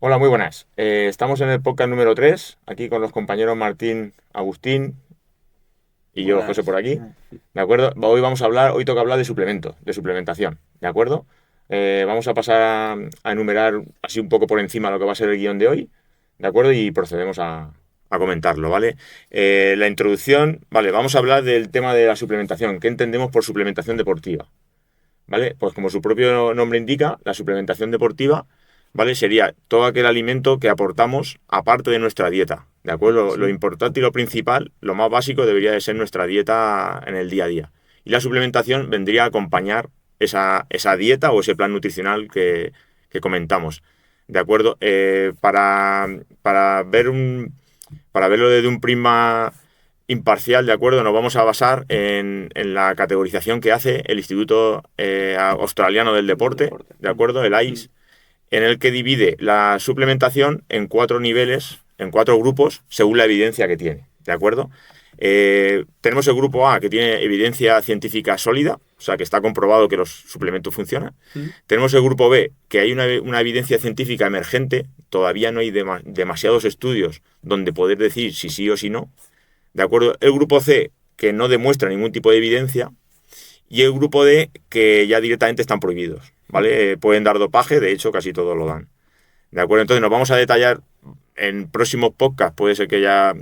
Hola, muy buenas. Estamos en el podcast número 3, aquí con los compañeros Martín, Agustín y yo, José, por Buenas. aquí. ¿De acuerdo? Hoy toca hablar de suplementos, de suplementación, ¿de acuerdo? Vamos a pasar a enumerar así un poco por encima lo que va a ser el guión de hoy, ¿de acuerdo? Y procedemos a comentarlo, ¿vale? La introducción, vale, vamos a hablar del tema de la suplementación. ¿Qué entendemos por suplementación deportiva? ¿Vale? Pues como su propio nombre indica, la suplementación deportiva, ¿vale? Sería todo aquel alimento que aportamos aparte de nuestra dieta, ¿de acuerdo? Lo Sí, importante y lo principal, lo más básico debería de ser nuestra dieta en el día a día. Y la suplementación vendría a acompañar esa dieta o ese plan nutricional que comentamos, ¿de acuerdo? Para para verlo desde un prisma imparcial, ¿de acuerdo? Nos vamos a basar en la categorización que hace el Instituto Australiano del del Deporte, deporte. ¿de acuerdo? El Mm. AIS, en el que divide la suplementación en 4 niveles, en 4 grupos, según la evidencia que tiene, ¿de acuerdo? Tenemos el grupo A, que tiene evidencia científica sólida, o sea, que está comprobado que los suplementos funcionan. Mm. Tenemos el grupo B, que hay una evidencia científica emergente, todavía no hay demasiados estudios donde poder decir si sí o si no. ¿De acuerdo? El grupo C, que no demuestra ningún tipo de evidencia, y el grupo D, que ya directamente están prohibidos, ¿vale? Pueden dar dopaje, de hecho casi todos lo dan. ¿De acuerdo? Entonces nos vamos a detallar en próximos podcasts, puede ser que ya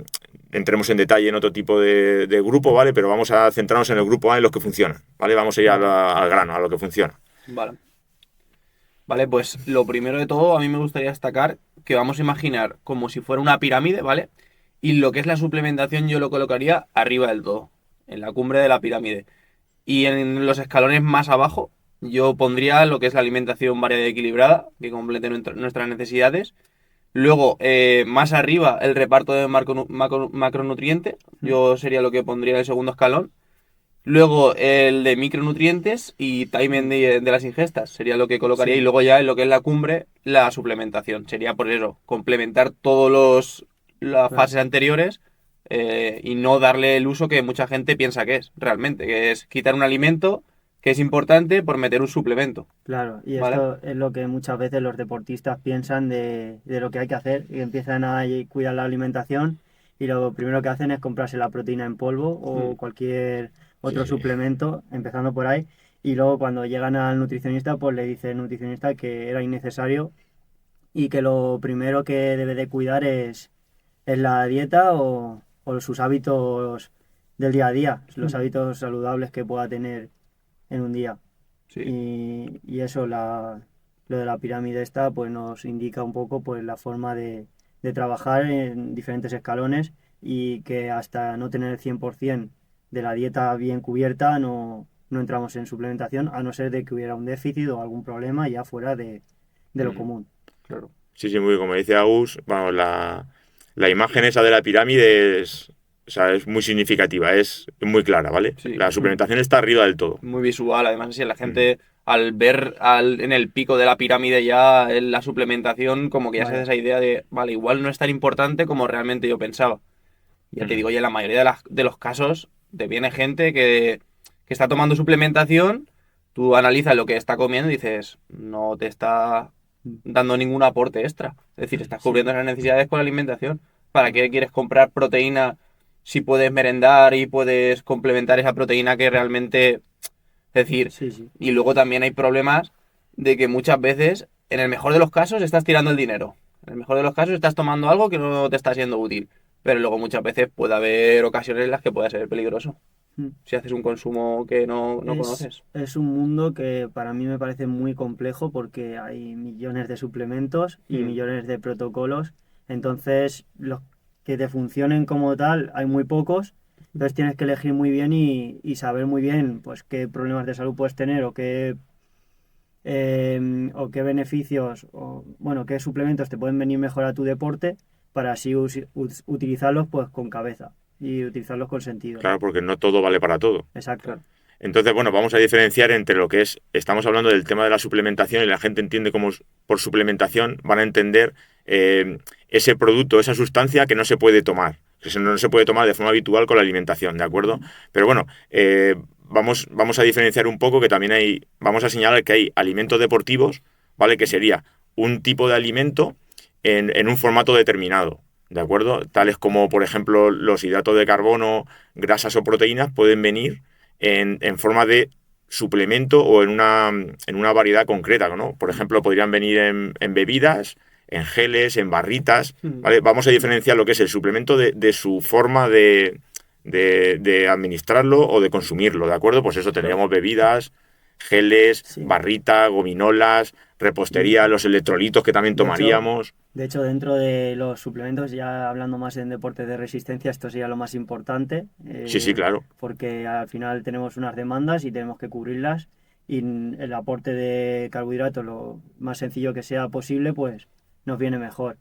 entremos en detalle en otro tipo de grupo, ¿vale? Pero vamos a centrarnos en el grupo A, en los que funcionan, ¿vale? Vamos a ir Vale, al grano, a lo que funciona. vale. Vale, pues lo primero de todo, a mí me gustaría destacar que vamos a imaginar como si fuera una pirámide, ¿vale? Y lo que es la suplementación yo lo colocaría arriba del todo, en la cumbre de la pirámide. Y en los escalones más abajo, yo pondría lo que es la alimentación variada y equilibrada, que complete nuestras necesidades. Luego, más arriba, el reparto de macronutrientes, Mm. yo sería lo que pondría en el segundo escalón. Luego el de micronutrientes y timing de las ingestas sería lo que colocaría. Y Sí. luego ya en lo que es la cumbre, la suplementación. Sería por eso, complementar todos las Claro. fases anteriores y no darle el uso que mucha gente piensa que es, realmente, que es quitar un alimento que es importante por meter un suplemento. Claro, y ¿Vale? esto es lo que muchas veces los deportistas piensan de lo que hay que hacer y empiezan a cuidar la alimentación y lo primero que hacen es comprarse la proteína en polvo Mm. o cualquier Sí, otro sí. suplemento, empezando por ahí, y luego cuando llegan al nutricionista, pues le dice el nutricionista que era innecesario y que lo primero que debe de cuidar es la dieta o sus hábitos del día a día, los Mm. hábitos saludables que pueda tener en un día. Sí. Y eso, lo de la pirámide esta, pues nos indica un poco pues la forma de trabajar en diferentes escalones y que hasta no tener el 100% de la dieta bien cubierta no entramos en suplementación, a no ser de que hubiera un déficit o algún problema ya fuera de lo Mm. común. Claro. Sí, sí, muy bien. Como dice Agus, vamos, la imagen esa de la pirámide es, o sea, es muy significativa, es muy clara, ¿vale? Sí. La suplementación está arriba del todo. Muy visual, además así la Mm. gente al ver en el pico de la pirámide ya en la suplementación como que ya se hace Vale, esa idea de, vale, igual no es tan importante como realmente yo pensaba. Ya te Mm. digo, y en la mayoría de los casos te viene gente que está tomando suplementación, tú analizas lo que está comiendo y dices, no te está dando ningún aporte extra. Es decir, estás cubriendo sí, las necesidades con la alimentación. ¿Para qué quieres comprar proteína si puedes merendar y puedes complementar esa proteína que realmente... Es decir, sí, sí, y luego también hay problemas de que muchas veces, en el mejor de los casos, estás tirando el dinero. En el mejor de los casos, estás tomando algo que no te está siendo útil. Pero luego muchas veces puede haber ocasiones en las que pueda ser peligroso. Mm. Si haces un consumo que no conoces. Es un mundo que para mí me parece muy complejo porque hay millones de suplementos y Mm. millones de protocolos. Entonces, los que te funcionen como tal, hay muy pocos. Entonces tienes que elegir muy bien y saber muy bien pues qué problemas de salud puedes tener o qué beneficios o bueno, qué suplementos te pueden venir mejor a tu deporte para así utilizarlos pues con cabeza y utilizarlos con sentido. Claro, porque no todo vale para todo. Exacto. Claro. Entonces, bueno, vamos a diferenciar entre lo que es, estamos hablando del tema de la suplementación y la gente entiende como por suplementación van a entender ese producto, esa sustancia que no se puede tomar, que no se puede tomar de forma habitual con la alimentación, ¿de acuerdo? Pero bueno, vamos a diferenciar un poco que también vamos a señalar que hay alimentos deportivos, ¿vale? Que sería un tipo de alimento en un formato determinado, ¿de acuerdo? Tales como, por ejemplo, los hidratos de carbono, grasas o proteínas pueden venir en forma de suplemento o en una variedad concreta, ¿no? Por ejemplo, podrían venir en bebidas, en geles, en barritas, ¿vale? Vamos a diferenciar lo que es el suplemento de su forma de administrarlo o de consumirlo, ¿de acuerdo? Pues eso, tendríamos bebidas, geles, Sí. barritas, gominolas, repostería, los electrolitos que también De hecho, tomaríamos. De hecho, dentro de los suplementos, ya hablando más en deportes de resistencia, esto sería lo más importante, Sí, claro. porque al final tenemos unas demandas y tenemos que cubrirlas, y el aporte de carbohidratos, lo más sencillo que sea posible, pues nos viene mejor.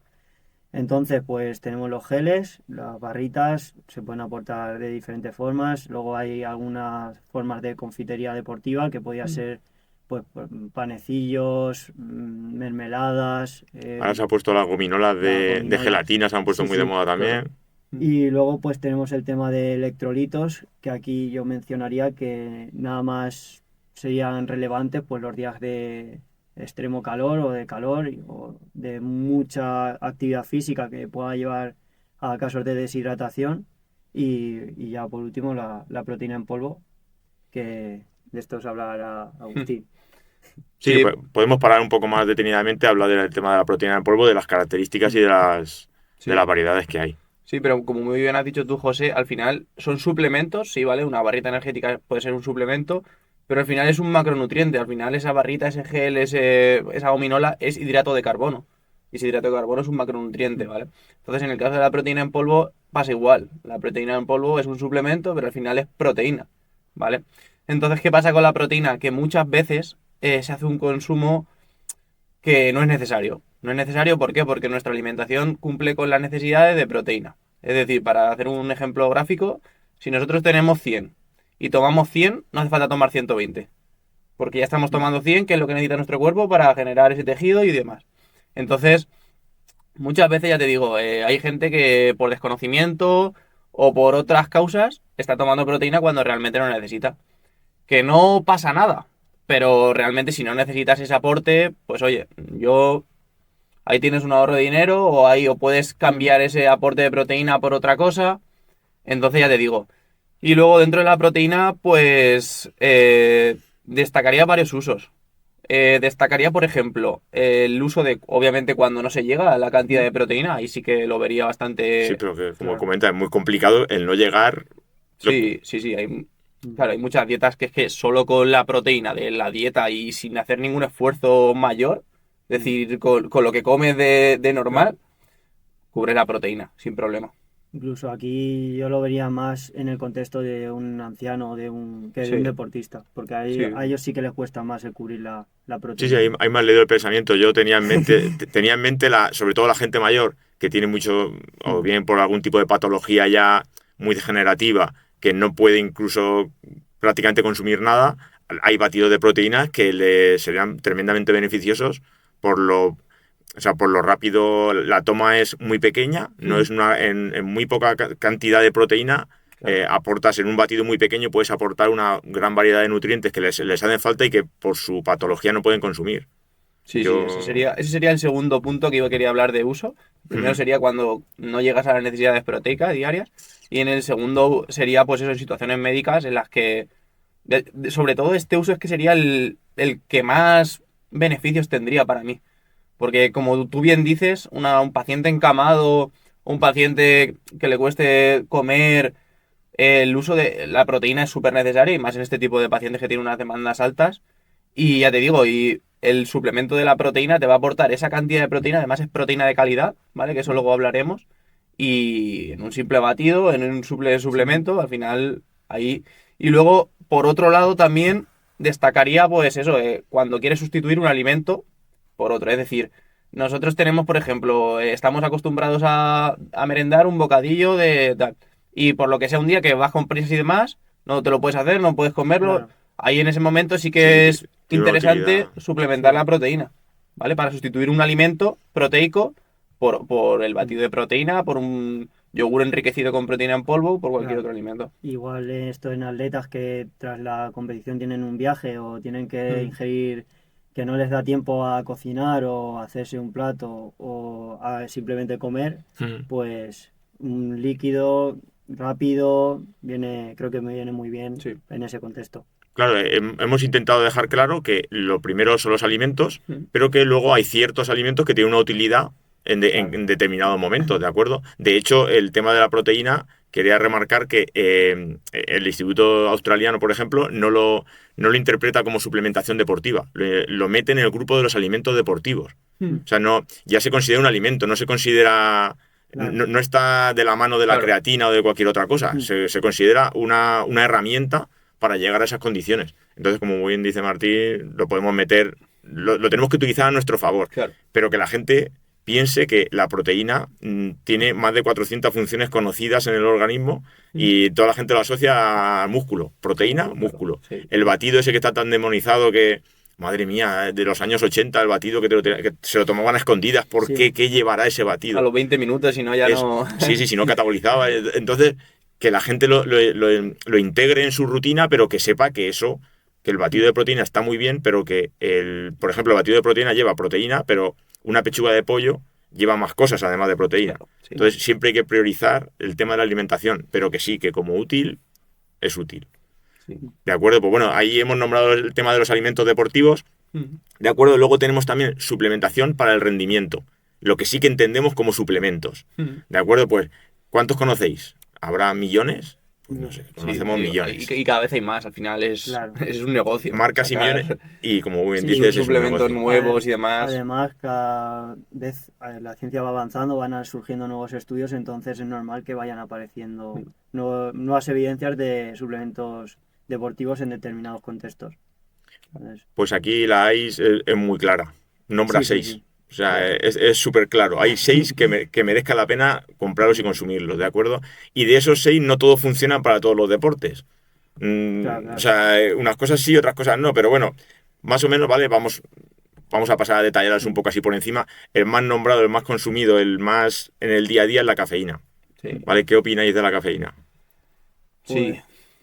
Entonces, pues tenemos los geles, las barritas, se pueden aportar de diferentes formas. Luego hay algunas formas de confitería deportiva que podía ser pues panecillos, mermeladas, Ahora se ha puesto las gominolas las de gominolas. gelatina, se han puesto Sí, muy de sí. moda también. Y luego pues tenemos el tema de electrolitos, que aquí yo mencionaría que nada más serían relevantes pues los días de extremo calor o de calor o de mucha actividad física que pueda llevar a casos de deshidratación, y ya por último la proteína en polvo, que de esto os hablará Agustín. Sí, Sí, podemos parar un poco más detenidamente a hablar del tema de la proteína en polvo, de las características y de las sí. variedades que hay. Sí, pero como muy bien has dicho tú, José, al final son suplementos, sí, ¿vale? Una barrita energética puede ser un suplemento, pero al final es un macronutriente. Al final esa barrita, ese gel, esa gominola es hidrato de carbono. Y ese hidrato de carbono es un macronutriente, ¿vale? Entonces, en el caso de la proteína en polvo, pasa igual. La proteína en polvo es un suplemento, pero al final es proteína, ¿vale? Entonces, ¿qué pasa con la proteína? Que muchas veces se hace un consumo que no es necesario. No es necesario, ¿por qué? Porque nuestra alimentación cumple con las necesidades de proteína. Es decir, para hacer un ejemplo gráfico, si nosotros tenemos 100 y tomamos 100, no hace falta tomar 120. Porque ya estamos tomando 100, que es lo que necesita nuestro cuerpo para generar ese tejido y demás. Entonces, muchas veces, ya te digo, hay gente que por desconocimiento o por otras causas está tomando proteína cuando realmente no necesita. Que no pasa nada. Pero realmente si no necesitas ese aporte, pues oye, yo ahí tienes un ahorro de dinero o puedes cambiar ese aporte de proteína por otra cosa. Entonces ya te digo. Y luego dentro de la proteína, pues destacaría varios usos. Destacaría, por ejemplo, el uso de, obviamente, cuando no se llega a la cantidad de proteína, ahí sí que lo vería Sí, bastante. pero que, como Claro. comenta, es muy complicado el no llegar. Lo- Sí, sí, sí. Claro, hay muchas dietas que es que solo con la proteína de la dieta y sin hacer ningún esfuerzo mayor, es decir, con lo que comes de normal, cubre la proteína, sin problema. Incluso aquí yo lo vería más en el contexto de un anciano que de un Sí, deportista, porque sí. a ellos sí que les cuesta más el cubrir la Sí, proteína. hay más leído el pensamiento. Yo tenía en mente sobre todo la gente mayor, que tiene mucho, o bien por algún tipo de patología ya muy degenerativa, que no puede incluso prácticamente consumir nada. Hay batidos de proteínas que le serían tremendamente beneficiosos por por lo rápido. La toma es muy pequeña, no es en muy poca cantidad de proteína. Claro. Aportas en un batido muy pequeño, puedes aportar una gran variedad de nutrientes que les hacen falta y que por su patología no pueden consumir. Sí, sí, Yo. ese sería el segundo punto que yo quería hablar de uso. Primero Ujú. sería cuando no llegas a las necesidades proteicas diarias. Y en el segundo sería, pues eso, en situaciones médicas en las que, sobre todo este uso es que sería el que más beneficios tendría para mí. Porque como tú bien dices, un paciente encamado, un paciente que le cueste comer, el uso de la proteína es súper necesario, y más en este tipo de pacientes que tienen unas demandas altas. Y ya te digo, y el suplemento de la proteína te va a aportar esa cantidad de proteína, además es proteína de calidad, ¿vale? Que eso luego hablaremos. Y en un simple batido, en un suplemento, al final ahí. Y luego, por otro lado, también destacaría, pues eso, cuando quieres sustituir un alimento por otro. Es decir, nosotros tenemos, por ejemplo, estamos acostumbrados a merendar un bocadillo de tal. Y por lo que sea un día que vas con prisas y demás, no te lo puedes hacer, no puedes comerlo. Claro, Ahí en ese momento sí Sí, que es tiene una interesante utilidad. suplementar sí. la proteína, ¿vale? Para sustituir un alimento proteico por el Mm. batido de proteína, por un yogur enriquecido con proteína en polvo, por cualquier Claro. otro alimento. Igual esto en atletas que tras la competición tienen un viaje o tienen que Mm. ingerir que no les da tiempo a cocinar o a hacerse un plato o a simplemente comer, pues un líquido rápido creo que me viene muy bien Sí. en ese contexto. Claro, hemos intentado dejar claro que lo primero son los alimentos, pero que luego hay ciertos alimentos que tienen una utilidad en determinados momentos, ¿de acuerdo? De hecho, el tema de la proteína, quería remarcar que el Instituto Australiano, por ejemplo, no lo interpreta como suplementación deportiva, lo mete en el grupo de los alimentos deportivos. O sea, no, ya se considera un alimento, no se considera... Claro. No está de la mano de la Claro. creatina o de cualquier otra cosa, se considera una herramienta para llegar a esas condiciones. Entonces, como muy bien dice Martí, lo podemos meter, lo tenemos que utilizar a nuestro favor, Claro. pero que la gente piense que la proteína tiene más de 400 funciones conocidas en el organismo y toda la gente lo asocia al músculo. Proteína, Claro, músculo. sí. El batido ese que está tan demonizado que, madre mía, de los años 80, el batido que se lo tomaban a escondidas, ¿por Sí. qué? ¿Qué llevará ese batido? A los 20 minutos, si no, ya no. Sí, si no catabolizaba. Entonces, que la gente lo integre en su rutina, pero que sepa que eso, que el batido de proteína está muy bien, pero que, por ejemplo, el batido de proteína lleva proteína, pero una pechuga de pollo lleva más cosas además de proteína. Claro, sí. Entonces, siempre hay que priorizar el tema de la alimentación, pero que sí, que como útil, es útil. Sí. ¿De acuerdo? Pues bueno, ahí hemos nombrado el tema de los alimentos deportivos. ¿De acuerdo? Luego tenemos también suplementación para el rendimiento, lo que sí que entendemos como suplementos. ¿De acuerdo? Pues, ¿cuántos conocéis? ¿Habrá millones? Pues no sé, conocemos Sí, millones. y cada vez hay más, al final Claro. es un negocio. Marcas y Sacar millones. Y como bien Sí, dices, es un suplementos negocio. nuevos y demás. Además, cada vez la ciencia va avanzando, van surgiendo nuevos estudios, entonces es normal que vayan apareciendo nuevas evidencias de suplementos deportivos en determinados contextos. Entonces, Pues aquí la AIS es muy clara. Nombra Sí, sí, 6. sí. O sea, es súper claro. Hay 6 que merezca la pena comprarlos y consumirlos, ¿de acuerdo? Y de esos 6 no todos funcionan para todos los deportes. Claro. O sea, unas cosas sí, otras cosas no, pero bueno, más o menos, ¿vale? Vamos a pasar a detallarlas un poco así por encima. El más nombrado, el más consumido, el más en el día a día es la cafeína. Sí. ¿Vale? ¿Qué opináis de la cafeína? Sí.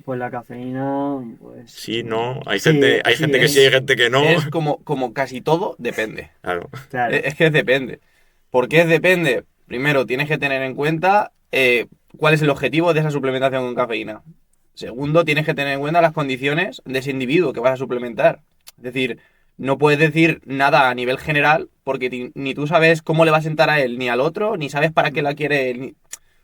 Pues la cafeína, pues... Sí, no. Hay Sí, gente sí, que sí, hay gente que no. Es como casi todo, depende. Claro. Claro. Es que depende. ¿Por qué depende? Primero, tienes que tener en cuenta cuál es el objetivo de esa suplementación con cafeína. Segundo, tienes que tener en cuenta las condiciones de ese individuo que vas a suplementar. Es decir, no puedes decir nada a nivel general porque ni tú sabes cómo le va a sentar a él ni al otro, ni sabes para qué la quiere él.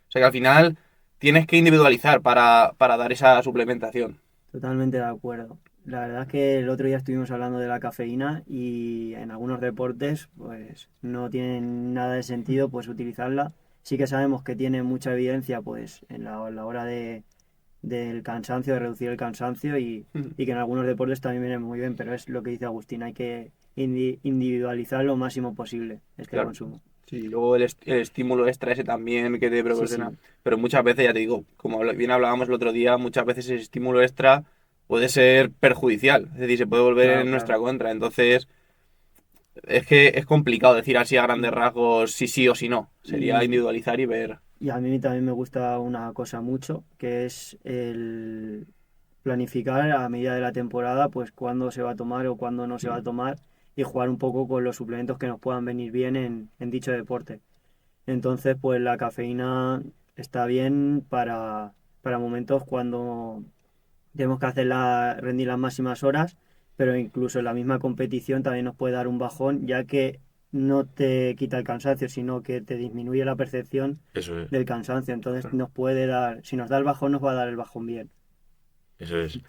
O sea que al final tienes que individualizar para dar esa suplementación. Totalmente de acuerdo. La verdad es que el otro día estuvimos hablando de la cafeína y en algunos deportes pues no tiene nada de sentido pues utilizarla. Sí que sabemos que tiene mucha evidencia pues en la hora del cansancio, de reducir el cansancio y que en algunos deportes también viene muy bien, pero es lo que dice Agustín, hay que individualizar lo máximo posible este Claro. consumo. Sí, luego el estímulo extra ese también que te proporciona. Sí. Pero muchas veces, ya te digo, como bien hablábamos el otro día, muchas veces ese estímulo extra puede ser perjudicial. Es decir, se puede volver Claro, en nuestra claro. contra. Entonces, es que es complicado decir así a grandes rasgos si sí o si no. Sería Y- individualizar y ver. Y a mí también me gusta una cosa mucho, que es el planificar a medida de la temporada, pues cuándo se va a tomar o cuándo no se va a tomar y jugar un poco con los suplementos que nos puedan venir bien en dicho deporte. Entonces, pues la cafeína está bien para momentos cuando tenemos que rendir las máximas horas, pero incluso en la misma competición también nos puede dar un bajón, ya que no te quita el cansancio, sino que te disminuye la percepción Eso es. del cansancio. Entonces Claro. nos puede dar, si nos da el bajón, nos va a dar el bajón bien. Eso es.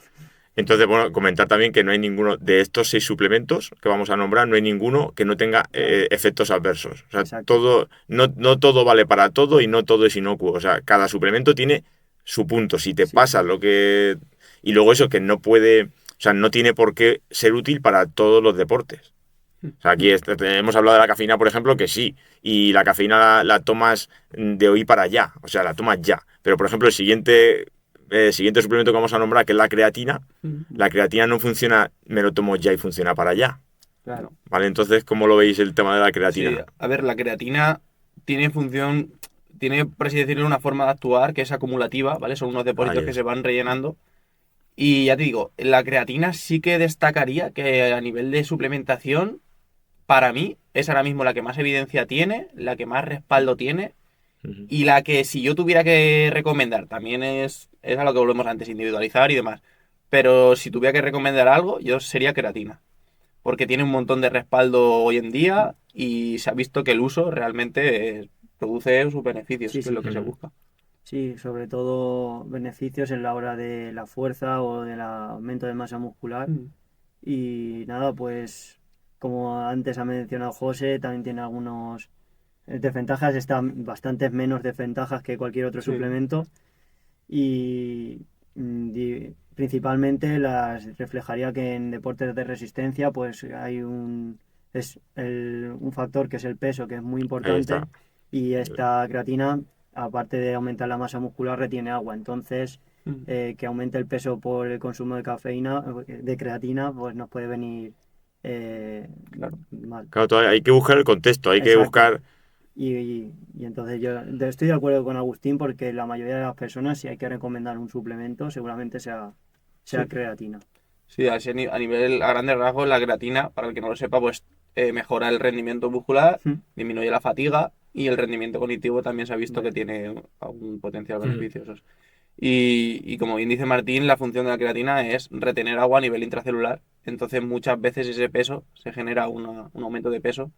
Entonces, bueno, comentar también que no hay ninguno de estos 6 suplementos que vamos a nombrar, no hay ninguno que no tenga efectos adversos. O sea, Exacto. no todo vale para todo y no todo es inocuo. O sea, cada suplemento tiene su punto. Si te Sí. pasa lo que... Y luego eso, que no puede... O sea, no tiene por qué ser útil para todos los deportes. O sea, aquí hemos hablado de la cafeína, por ejemplo, que sí. Y la cafeína la tomas de hoy para allá. O sea, la tomas ya. Pero, por ejemplo, el siguiente suplemento que vamos a nombrar, que es la creatina no funciona, me lo tomo ya y funciona para allá. Claro. ¿Vale? Entonces, ¿cómo lo veis el tema de la creatina? Sí, a ver, la creatina tiene función, tiene, por así decirlo, una forma de actuar que es acumulativa, ¿vale? Son unos depósitos Ahí que es. se van rellenando Y ya te digo, la creatina sí que destacaría que a nivel de suplementación, para mí, es ahora mismo la que más evidencia tiene, la que más respaldo tiene Ujú. y la que si yo tuviera que recomendar, también es a lo que volvemos antes, individualizar y demás. Pero si tuviera que recomendar algo, yo sería creatina. Porque tiene un montón de respaldo hoy en día y se ha visto que el uso realmente produce sus beneficios, Sí, que es sí. lo que se Ujú. busca. Sí, sobre todo beneficios en la hora de la fuerza o del aumento de masa muscular. Mm. Y nada, pues como antes ha mencionado José, también tiene algunos desventajas, están bastantes menos desventajas que cualquier otro Sí, suplemento y principalmente las reflejaría que en deportes de resistencia pues hay un factor que es el peso, que es muy Ahí importante está. y esta creatina, aparte de aumentar la masa muscular, retiene agua. Entonces, mm, que aumente el peso por el consumo de cafeína, de creatina, pues nos puede venir claro. mal. Claro, hay que buscar el contexto, hay que Exacto. buscar. Y entonces estoy de acuerdo con Agustín porque la mayoría de las personas, si hay que recomendar un suplemento, seguramente sea Sí. creatina. Sí, así a nivel, a grandes rasgos, la creatina, para el que no lo sepa, pues mejora el rendimiento muscular, Mm. disminuye la fatiga y el rendimiento cognitivo también se ha visto que Vale. tiene un potencial Ujú. beneficioso. Y como bien dice Martín, la función de la creatina es retener agua a nivel intracelular. Entonces muchas veces ese peso se genera un aumento de peso.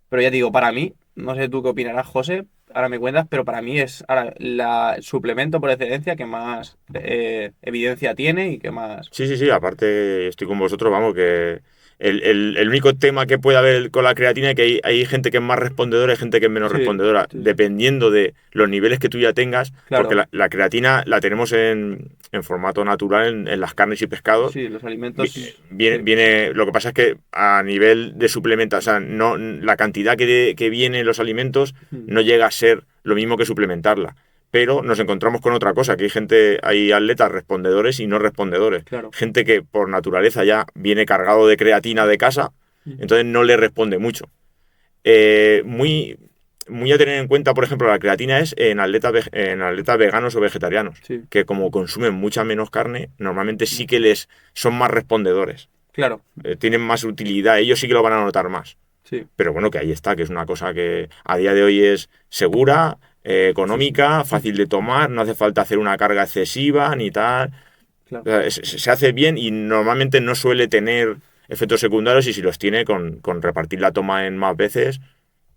Pero ya te digo, para mí, no sé tú qué opinarás, José, ahora me cuentas, pero para mí es ahora el suplemento por excelencia que más evidencia tiene y que más... Sí, sí, sí, aparte estoy con vosotros, vamos, que el único tema que puede haber con la creatina es que hay gente que es más respondedora y gente que es menos Sí, respondedora, sí, sí. dependiendo de los niveles que tú ya tengas, porque Claro, la creatina la tenemos en formato natural en las carnes y pescados. sí, los alimentos, Viene, sí. lo que pasa es que a nivel de suplementación, o sea, no, la cantidad que viene en los alimentos Mm. no llega a ser lo mismo que suplementarla. Pero nos encontramos con otra cosa, que hay gente, hay atletas respondedores y no respondedores. Claro. Gente que por naturaleza ya viene cargado de creatina de casa, Mm. entonces no le responde mucho. Muy, muy a tener en cuenta, por ejemplo, la creatina es en atletas veganos o vegetarianos, Sí, que como consumen mucha menos carne, normalmente sí que les son más respondedores. claro, Tienen más utilidad, ellos sí que lo van a notar más. sí, Pero bueno, que ahí está, que es una cosa que a día de hoy es segura, Sí, sí. económica, fácil de tomar, no hace falta hacer una carga excesiva ni tal. O claro. sea, se hace bien y normalmente no suele tener efectos secundarios y si los tiene con repartir la toma en más veces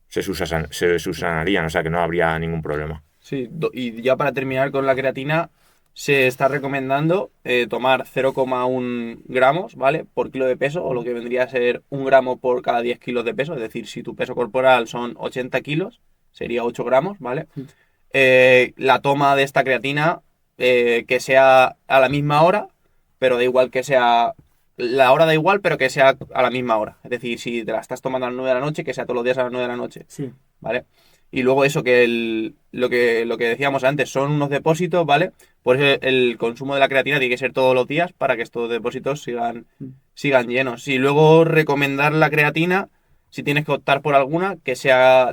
se subsanarían, o sea que no habría ningún problema. Sí, y ya para terminar con la creatina, se está recomendando tomar 0,1 gramos, ¿vale? Por kilo de peso, o lo que vendría a ser 1 gramo por cada 10 kilos de peso. Es decir, si tu peso corporal son 80 kilos, sería 8 gramos, ¿vale? La toma de esta creatina que sea a la misma hora, pero da igual que sea... La hora da igual, pero que sea a la misma hora. Es decir, si te la estás tomando a las 9 de la noche, que sea todos los días a las 9 de la noche. Sí, ¿Vale? Y luego eso, que lo que decíamos antes, son unos depósitos, ¿vale? Por eso el consumo de la creatina tiene que ser todos los días para que estos depósitos sigan llenos. Y luego recomendar la creatina, si tienes que optar por alguna, que sea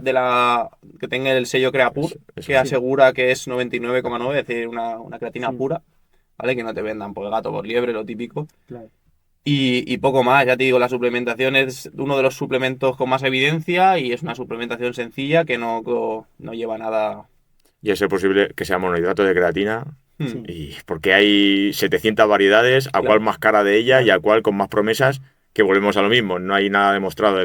que tenga el sello CreaPur, Eso que es. sí, asegura que es 99,9, es decir, una creatina sí, pura, ¿vale? Que no te vendan por gato, por liebre, lo típico. claro. Y poco más, ya te digo, la suplementación es uno de los suplementos con más evidencia y es una suplementación sencilla que no lleva nada. Y es posible que sea monohidrato de creatina, Hmm, Sí, y porque hay 700 variedades, a cuál claro, más cara de ella y claro. a cuál con más promesas, que volvemos a lo mismo. No hay nada demostrado.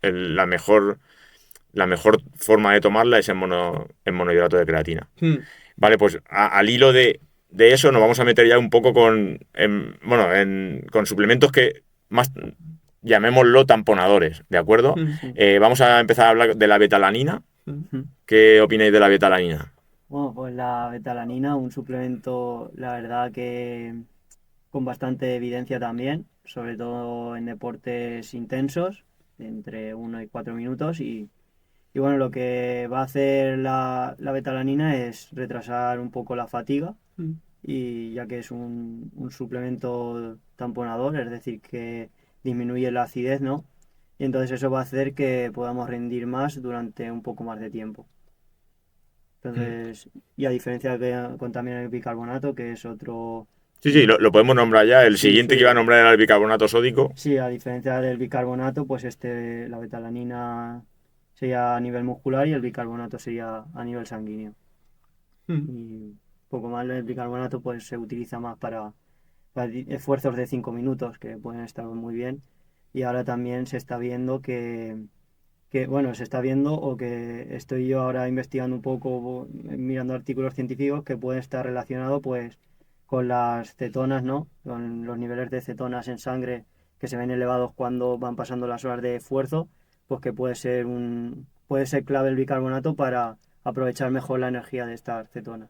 La mejor forma de tomarla es en monohidrato de creatina. Hmm, Vale, pues al hilo de eso nos vamos a meter ya un poco con suplementos que más llamémoslo tamponadores, ¿de acuerdo? hmm, sí. Vamos a empezar a hablar de la betalanina. hmm. Mm. ¿Qué opináis de la betalanina? Bueno, pues la betalanina, un suplemento, la verdad que con bastante evidencia también, sobre todo en deportes intensos, entre 1 y 4 minutos. Y bueno, lo que va a hacer la betalanina es retrasar un poco la fatiga, Hmm. y ya que es un suplemento tamponador, es decir, que disminuye la acidez, ¿no? Y entonces eso va a hacer que podamos rendir más durante un poco más de tiempo. Mm. Entonces, y a diferencia de con también el bicarbonato, que es otro, Sí, sí, lo podemos nombrar ya. El Sí, siguiente sí. que iba a nombrar era el bicarbonato sódico. Sí, a diferencia del bicarbonato, pues la betalanina sería a nivel muscular y el bicarbonato sería a nivel sanguíneo. Mm. Y poco más el bicarbonato pues se utiliza más para esfuerzos de 5 minutos que pueden estar muy bien. Y ahora también se está viendo bueno, se está viendo o que estoy yo ahora investigando un poco, mirando artículos científicos que pueden estar relacionados pues con las cetonas, ¿no? Con los niveles de cetonas en sangre que se ven elevados cuando van pasando las horas de esfuerzo, pues que puede ser clave el bicarbonato para aprovechar mejor la energía de estas cetonas.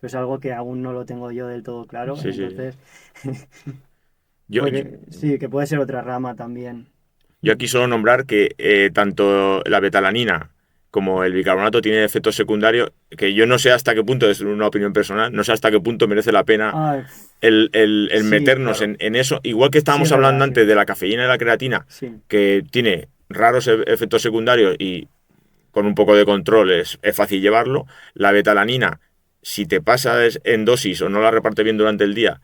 Pero es algo que aún no lo tengo yo del todo claro, Sí, sí. entonces Yo, yo, sí, que puede ser otra rama también. yo aquí solo nombrar que tanto la betalanina como el bicarbonato tienen efectos secundarios que yo no sé hasta qué punto, es una opinión personal, no sé hasta qué punto merece la pena Ah, el sí, meternos Claro. en eso. Igual que sí, es estábamos verdad, hablando sí. antes de la cafeína y la creatina, Sí. que tiene raros efectos secundarios y con un poco de control es fácil llevarlo. La betalanina, si te pasas en dosis o no la repartes bien durante el día,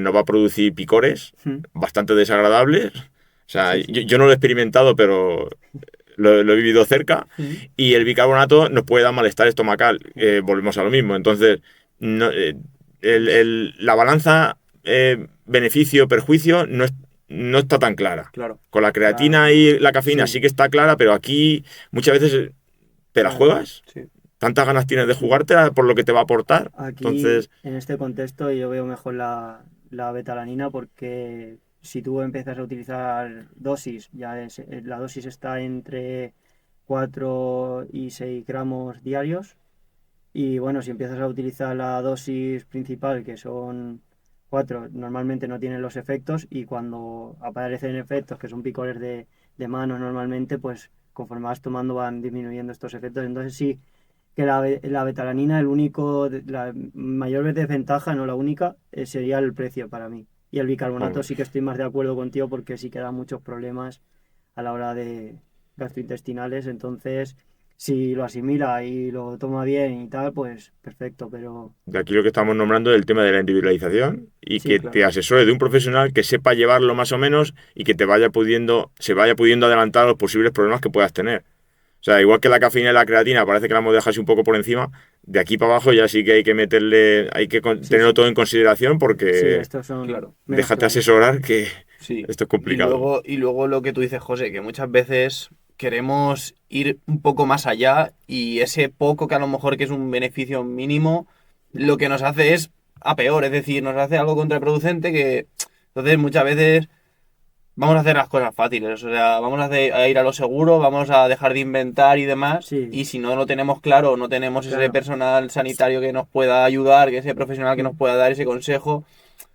nos va a producir picores Mm. bastante desagradables. O sea, Sí, yo, sí. yo no lo he experimentado, pero lo he vivido cerca. Mm. Y el bicarbonato nos puede dar malestar estomacal. Volvemos a lo mismo. Entonces, no, la balanza beneficio-perjuicio no está tan clara. Claro. Con la Claro. creatina y la cafeína Sí, sí que está clara, pero aquí muchas veces te la claro. juegas. Sí. Tantas ganas tienes de Sí. jugártela por lo que te va a aportar. Aquí, Entonces, en este contexto, yo veo mejor la betalanina porque si tú empiezas a utilizar dosis, la dosis está entre 4 y 6 gramos diarios. Y bueno, si empiezas a utilizar la dosis principal, que son 4, normalmente no tienen los efectos y cuando aparecen efectos, que son picores de mano normalmente, pues conforme vas tomando van disminuyendo estos efectos. Entonces sí que la betalanina, la mayor desventaja, no la única, sería el precio para mí. Y el bicarbonato vamos, sí que estoy más de acuerdo contigo porque sí que da muchos problemas a la hora de gastrointestinales. Entonces, si lo asimila y lo toma bien y tal, pues perfecto. Pero de aquí lo que estamos nombrando es el tema de la individualización y sí, que te claro. asesore de un profesional que sepa llevarlo más o menos y que se vaya pudiendo adelantar a los posibles problemas que puedas tener. O sea, igual que la cafeína y la creatina, parece que la hemos dejado así un poco por encima. De aquí para abajo ya sí que hay que meterle, hay que Sí, tenerlo sí. todo en consideración Sí, porque estos son Claro. menos déjate claros. asesorar que Sí. esto es Y complicado. luego lo que tú dices, José, que muchas veces queremos ir un poco más allá y ese poco que a lo mejor que es un beneficio mínimo, lo que nos hace es a peor, es decir, nos hace algo contraproducente que entonces muchas veces vamos a hacer las cosas fáciles, o sea, a ir a lo seguro, vamos a dejar de inventar y demás, Sí, y si no lo tenemos claro, no tenemos ese claro. personal sanitario que nos pueda ayudar, que ese profesional que nos Mm, pueda dar ese consejo,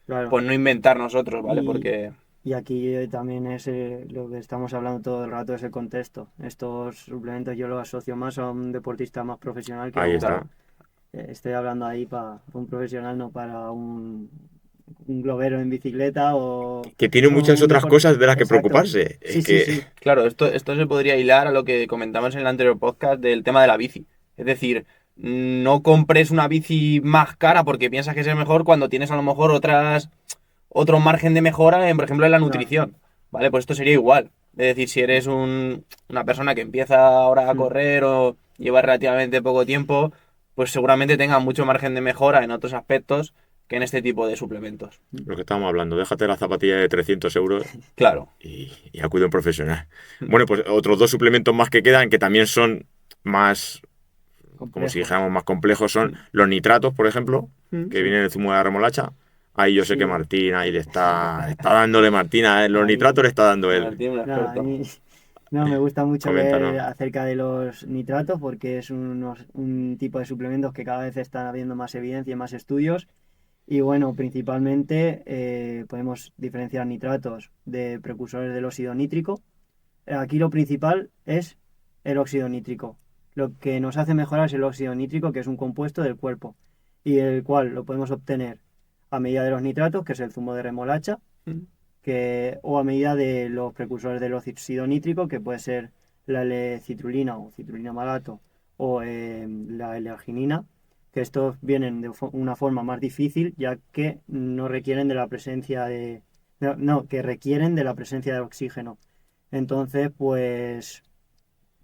claro. pues no inventar nosotros, ¿vale? Y, Porque y aquí también es lo que estamos hablando todo el rato, es el contexto. Estos suplementos yo los asocio más a un deportista más profesional que a Ahí un... está. claro, Estoy hablando ahí para un profesional, no para un globero en bicicleta Que tiene o muchas un otras deporte. cosas de las que Exacto. preocuparse. Es Sí, sí, que, sí. claro, esto se podría hilar a lo que comentamos en el anterior podcast del tema de la bici. Es decir, no compres una bici más cara porque piensas que es mejor cuando tienes a lo mejor otro margen de mejora, por ejemplo, en la Claro. nutrición. ¿Vale? Pues esto sería igual. Es decir, si eres una persona que empieza ahora a Mm. correr o lleva relativamente poco tiempo, pues seguramente tenga mucho margen de mejora en otros aspectos que en este tipo de suplementos. lo que estamos hablando, déjate la zapatilla de 300 euros Claro. y acude a un profesional. Bueno, pues otros dos suplementos más que quedan, que también son más, como si Complejos. dijéramos, más complejos, son los nitratos, por ejemplo, que Sí. vienen en el zumo de la remolacha. Ahí yo sé que Sí. Martín, ahí está dándole Martina, los nitratos Ahí. le está dando él. Tiene un Nada, a experto. mí no me gusta mucho Coméntanos. leer acerca de los nitratos porque es un tipo de suplementos que cada vez están habiendo más evidencia y más estudios. Y bueno, principalmente podemos diferenciar nitratos de precursores del óxido nítrico. Aquí lo principal es el óxido nítrico. Lo que nos hace mejorar es el óxido nítrico, que es un compuesto del cuerpo y el cual lo podemos obtener a medida de los nitratos, que es el zumo de remolacha, o a medida de los precursores del óxido nítrico, que puede ser la L-citrulina o citrulina malato o la L-arginina, que estos vienen de una forma más difícil, ya que no requieren de la presencia que requieren de la presencia de oxígeno. Entonces, pues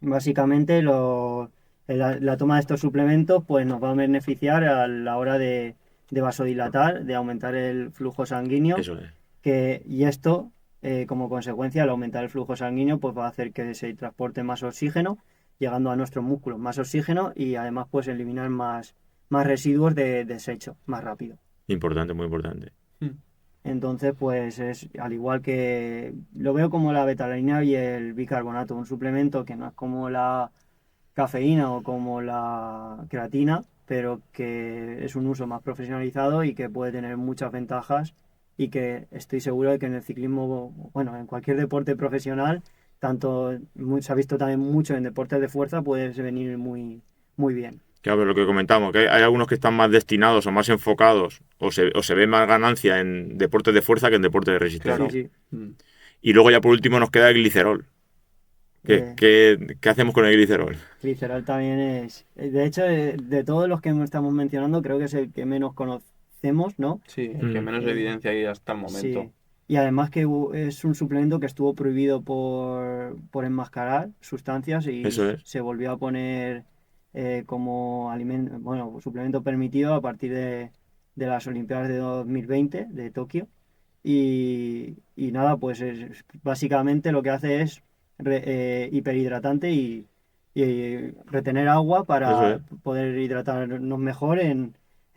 básicamente la toma de estos suplementos pues nos va a beneficiar a la hora de vasodilatar, de aumentar el flujo sanguíneo, Eso es. y esto, como consecuencia, al aumentar el flujo sanguíneo, pues va a hacer que se transporte más oxígeno, llegando a nuestros músculos más oxígeno y además pues eliminar más residuos de desecho más rápido. Importante, muy importante. Entonces, pues es al igual que lo veo como la betalanina y el bicarbonato, un suplemento que no es como la cafeína o como la creatina, pero que es un uso más profesionalizado y que puede tener muchas ventajas y que estoy seguro de que en el ciclismo, bueno, en cualquier deporte profesional, se ha visto también mucho en deportes de fuerza, puede venir muy, muy bien. Claro, lo que comentamos, que hay algunos que están más destinados o más enfocados o se ve más ganancia en deportes de fuerza que en deportes de resistencia. Sí, Y luego ya por último nos queda el glicerol. Eh, ¿Qué hacemos con el glicerol? Glicerol también es, de hecho, de todos los que estamos mencionando, creo que es el que menos conocemos, ¿no? Sí, el que menos evidencia hay hasta el momento. Sí. Y además que es un suplemento que estuvo prohibido por enmascarar sustancias y Eso es. se volvió a poner como suplemento permitido a partir de las Olimpiadas de 2020 de Tokio. Y nada, pues básicamente lo que hace es hiperhidratante y retener agua Eso para es. poder hidratarnos mejor en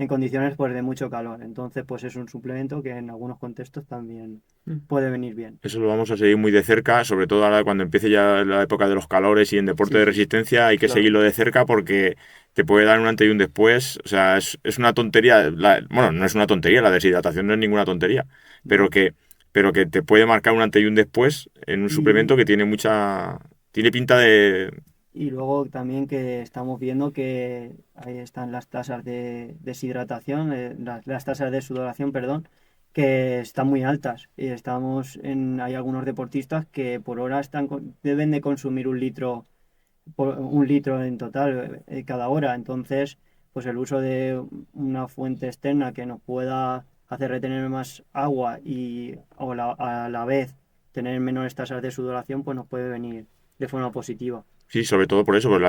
condiciones pues de mucho calor. Entonces, pues es un suplemento que en algunos contextos también puede venir bien. Eso lo vamos a seguir muy de cerca, sobre todo ahora cuando empiece ya la época de los calores y en deporte Sí, de sí. resistencia hay que Claro. seguirlo de cerca porque te puede dar un antes y un después. O sea, es una tontería. Bueno, no es una tontería, la deshidratación no es ninguna tontería, pero que te puede marcar un antes y un después en un suplemento que tiene pinta de... Y luego también que estamos viendo que ahí están las tasas de deshidratación, las tasas de sudoración, perdón, que están muy altas. Y hay algunos deportistas que por hora deben de consumir un litro en total cada hora. Entonces, pues el uso de una fuente externa que nos pueda hacer retener más agua a la vez tener menores tasas de sudoración, pues nos puede venir de forma positiva. Sí, sobre todo por eso, pues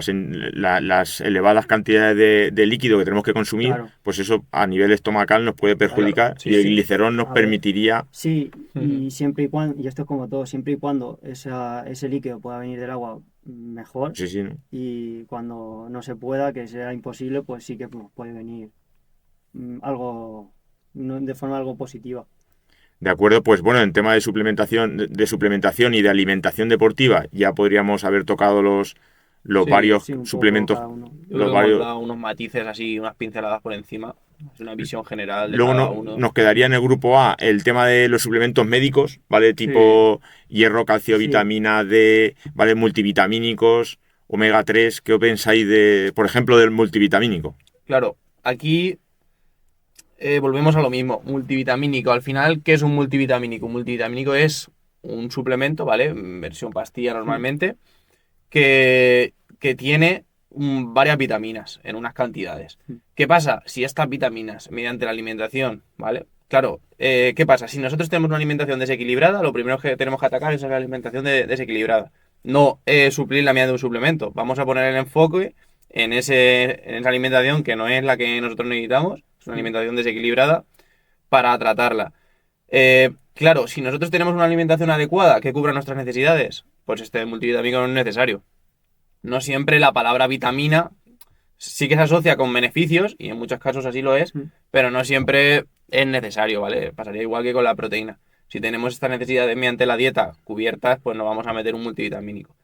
las elevadas cantidades de líquido que tenemos que consumir, Claro. pues eso a nivel estomacal nos puede perjudicar sí, y el sí. glicerol nos A ver. permitiría... Sí, y siempre y cuando, y esto es como todo, siempre y cuando ese líquido pueda venir del agua mejor, Sí, sí, ¿no? y cuando no se pueda, que sea imposible, pues sí que nos puede venir algo de forma algo positiva. De acuerdo, pues bueno, en tema de suplementación y de alimentación deportiva, ya podríamos haber tocado los Sí, varios Sí, un poco suplementos, cada uno. Yo creo los que varios. hemos dado unos matices así, unas pinceladas por encima. Es una visión general de Luego cada uno. nos quedaría en el grupo A el tema de los suplementos médicos, ¿vale? Tipo hierro, calcio, Sí. vitamina D, ¿vale? Multivitamínicos, omega 3. ¿Qué pensáis de, por ejemplo, del multivitamínico? Claro, aquí volvemos a lo mismo. Multivitamínico. Al final, ¿qué es un multivitamínico? Un multivitamínico es un suplemento, ¿vale? En versión pastilla normalmente, que tiene varias vitaminas en unas cantidades. ¿Qué pasa? Si estas vitaminas, mediante la alimentación, ¿vale? Claro, ¿qué pasa? Si nosotros tenemos una alimentación desequilibrada, lo primero que tenemos que atacar es la alimentación desequilibrada. No suplir la mediante un suplemento. Vamos a poner el enfoque en esa alimentación que no es la que nosotros necesitamos, es una alimentación desequilibrada, para tratarla. Claro, si nosotros tenemos una alimentación adecuada que cubra nuestras necesidades, pues este multivitamínico no es necesario. No siempre la palabra vitamina sí que se asocia con beneficios, y en muchos casos así lo es, pero no siempre es necesario, ¿vale? Pasaría igual que con la proteína. Si tenemos estas necesidades mediante la dieta cubiertas, pues no vamos a meter un multivitamínico.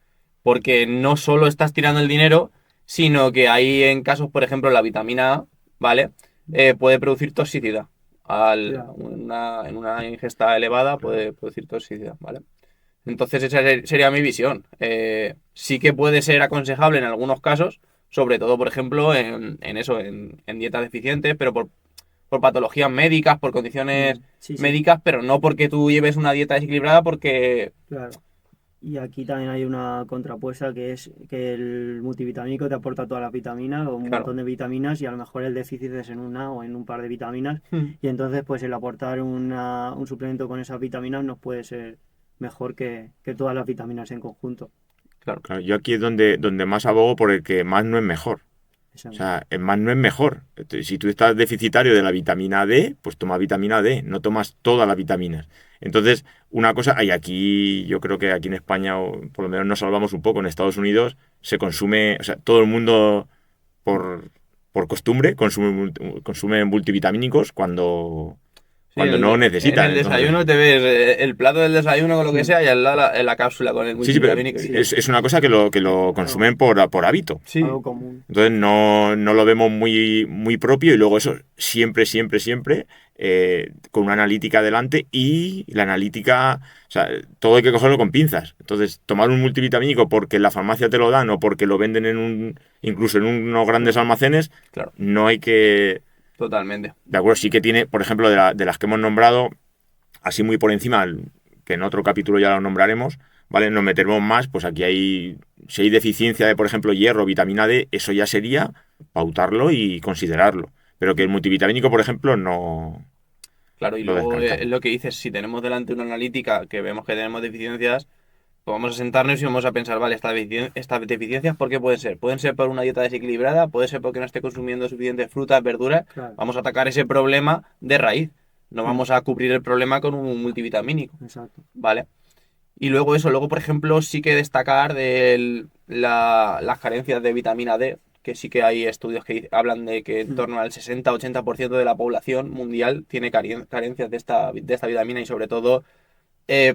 Porque no solo estás tirando el dinero, sino que hay en casos, por ejemplo, la vitamina A, ¿vale? Puede producir toxicidad. En una ingesta elevada puede producir toxicidad, ¿vale? Entonces esa sería mi visión. Sí que puede ser aconsejable en algunos casos, sobre todo, por ejemplo, en dietas deficientes, pero por patologías médicas, por condiciones Sí, sí. médicas, pero no porque tú lleves una dieta desequilibrada, porque Claro. Y aquí también hay una contrapuesta que es que el multivitamínico te aporta todas las vitaminas o un Claro. montón de vitaminas y a lo mejor el déficit es en una o en un par de vitaminas Mm. y entonces pues el aportar un suplemento con esas vitaminas nos puede ser mejor que todas las vitaminas en conjunto. Claro. Claro, yo aquí es donde más abogo por el que más no es mejor. Eso O mismo. sea, el más no es mejor. Entonces, si tú estás deficitario de la vitamina D, pues toma vitamina D, no tomas todas las vitaminas. Entonces, una cosa, y aquí yo creo que aquí en España, o por lo menos nos salvamos un poco, en Estados Unidos se consume, o sea, todo el mundo por, por costumbre consume multivitamínicos Sí, cuando no en necesitan. el Entonces, desayuno te ves el plato del desayuno con lo que Mm, sea y al lado la cápsula con el sí, sí, pero multivitamínico. Sí, es una cosa que lo algo, consumen por hábito. Sí, algo común. Entonces no lo vemos muy propio y luego eso siempre con una analítica delante y la analítica, o sea, todo hay que cogerlo con pinzas. Entonces, tomar un multivitamínico porque en la farmacia te lo dan o porque lo venden incluso en unos grandes almacenes, claro, no hay que... totalmente. De acuerdo, sí que tiene, por ejemplo, de las que hemos nombrado, así muy por encima, que en otro capítulo ya lo nombraremos, ¿vale? Nos meteremos más, pues aquí si hay deficiencia de, por ejemplo, hierro, vitamina D, eso ya sería pautarlo y considerarlo. Pero que el multivitamínico, por ejemplo, no Claro, y lo luego descartamos. lo que dices, si tenemos delante una analítica que vemos que tenemos deficiencias, pues vamos a sentarnos y vamos a pensar, vale, estas deficiencias, ¿por qué pueden ser? Pueden ser por una dieta desequilibrada, puede ser porque no esté consumiendo suficientes frutas, verduras. Claro, Vamos a atacar ese problema de raíz. No mm, vamos a cubrir el problema con un multivitamínico, exacto. ¿vale? Y luego eso, luego por ejemplo sí que destacar las carencias de vitamina D, que sí que hay estudios que hablan de que en Mm, torno al 60-80% de la población mundial tiene carencias de esta vitamina y sobre todo,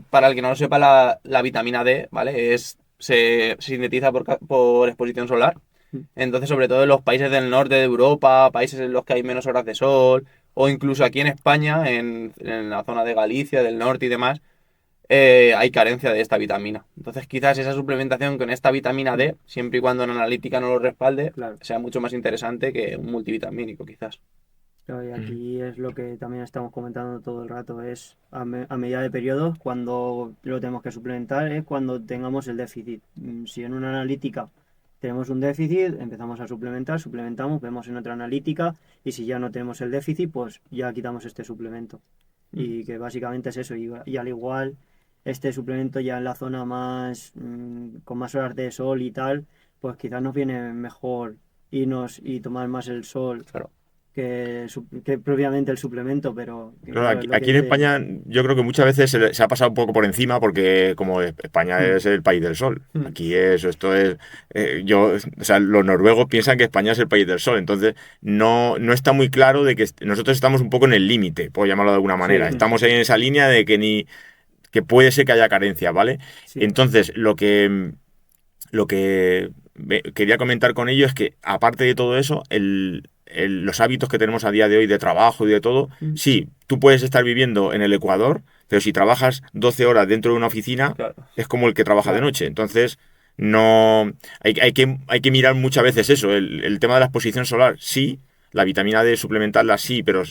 para el que no lo sepa, la vitamina D, ¿vale? Se sintetiza por exposición solar. mm, Entonces, sobre todo en los países del norte de Europa, países en los que hay menos horas de sol, o incluso aquí en España, en la zona de Galicia, del norte y demás, hay carencia de esta vitamina. Entonces, quizás esa suplementación con esta vitamina mm, D, siempre y cuando la analítica no lo respalde, claro. sea mucho más interesante que un multivitamínico, quizás. Claro, y Ujú. aquí es lo que también estamos comentando todo el rato, es a medida de periodos, cuando lo tenemos que suplementar, es cuando tengamos el déficit. Si en una analítica tenemos un déficit, empezamos a suplementar, suplementamos, vemos en otra analítica, y si ya no tenemos el déficit, pues ya quitamos este suplemento. Mm. Y que básicamente es eso, y al igual, este suplemento ya en la zona más, con más horas de sol y tal, pues quizás nos viene mejor irnos y tomar más el sol Claro. que propiamente el suplemento, pero que Claro, claro, es lo que aquí en dice. España yo creo que muchas veces se ha pasado un poco por encima porque como España Mm, es el país del sol. Mm. Aquí esto es, o sea, los noruegos piensan que España es el país del sol, entonces no está muy claro de que nosotros estamos un poco en el límite, por llamarlo de alguna manera. Sí, mm, Estamos ahí en esa línea de que puede ser que haya carencia, ¿vale? sí, Entonces, lo que quería comentar con ello es que, aparte de todo eso, los hábitos que tenemos a día de hoy de trabajo y de todo, Mm. sí, tú puedes estar viviendo en el Ecuador, pero si trabajas 12 horas dentro de una oficina, claro. es como el que trabaja de claro, noche. Entonces, no hay que mirar muchas veces eso, el tema de la exposición solar, sí, la vitamina D suplementarla sí, pero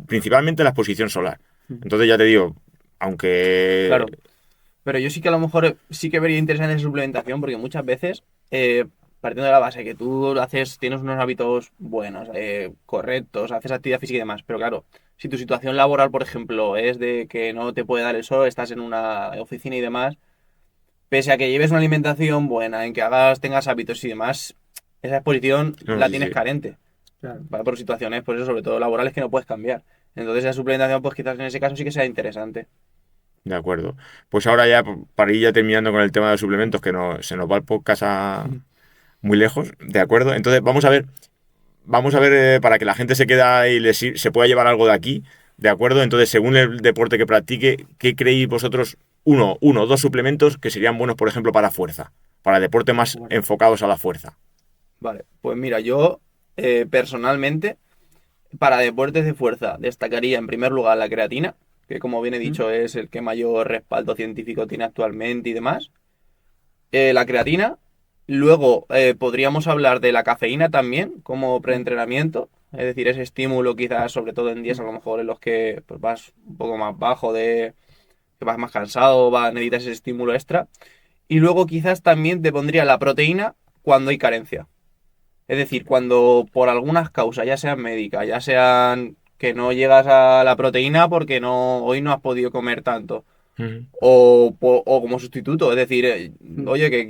principalmente la exposición solar. mm, Entonces ya te digo, aunque... Claro. Pero yo sí que a lo mejor sí que vería interesante esa suplementación porque muchas veces, partiendo de la base que tú tienes unos hábitos buenos, correctos, haces actividad física y demás, pero claro, si tu situación laboral, por ejemplo, es de que no te puede dar el sol, estás en una oficina y demás, pese a que lleves una alimentación buena, en que tengas hábitos y demás, esa exposición No, la sí, tienes sí. carente, claro. ¿vale? Por situaciones, pues eso, sobre todo laborales que no puedes cambiar. Entonces esa suplementación, pues quizás en ese caso sí que sea interesante. De acuerdo. Pues ahora ya, para ir ya terminando con el tema de los suplementos, que se nos va el podcast muy lejos, ¿de acuerdo? Entonces vamos a ver para que la gente se queda y se pueda llevar algo de aquí, ¿de acuerdo? Entonces, según el deporte que practique, ¿qué creéis vosotros? Dos suplementos que serían buenos, por ejemplo, para fuerza, para deportes Para más fuerza. enfocados a la fuerza. Vale, pues mira, yo personalmente, para deportes de fuerza, destacaría en primer lugar la creatina, que como bien he Mm, dicho es el que mayor respaldo científico tiene actualmente y demás. La creatina. Luego podríamos hablar de la cafeína también como mm, preentrenamiento, es decir, ese estímulo quizás sobre todo en días a mm, lo mejor en los que pues, vas un poco más bajo que vas más cansado, necesitas ese estímulo extra. Y luego quizás también te pondría la proteína cuando hay carencia. Es decir, cuando por algunas causas, ya sean médicas, ya sean que no llegas a la proteína porque hoy no has podido comer tanto. Ujú. O como sustituto, es decir, oye, que